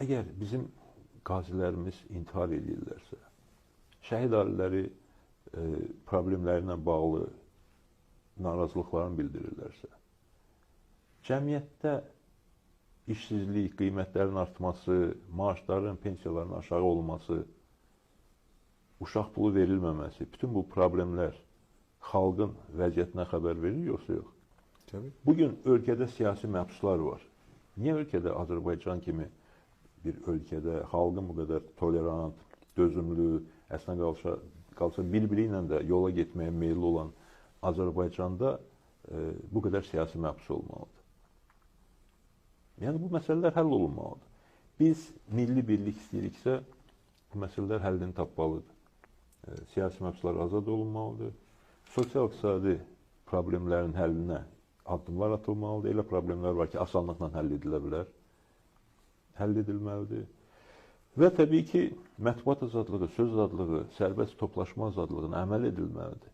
Əgər bizim qazilərimiz intihar edirlərsə, şəhid ailələri problemlərlə bağlı narazılıqlarını bildirirlərsə, cəmiyyətdə işsizlik, qiymətlərin artması, maaşların, pensiyaların aşağı olması, uşaq pulu verilməməsi, bütün bu problemlər xalqın vəziyyətinə xəbər verir, yoxsa yox? Təbii. Bugün ölkədə siyasi məhbuslar var. Niyə ölkədə Azərbaycan kimi bir ölkədə xalqın bu qədər tolerant, dözümlü, əslində qalsa bir-biri ilə də yola getməyə meyilli olan Azərbaycanda bu qədər siyasi məhbus olmalıdır? Yəni, bu məsələlər həll olunmalıdır. Biz milli birlik istəyiriksə, bu məsələlər həllini tapmalıdır. Siyasi məhbuslar azad olunmalıdır. Sosial-iqtisadi problemlərin həllinə addımlar atılmalıdır. Elə problemlər var ki, asanlıqla həll edilə bilər. Həll edilməlidir. Və təbii ki, mətbuat azadlığı, söz azadlığı, sərbəst toplaşma azadlığına əməl edilməlidir.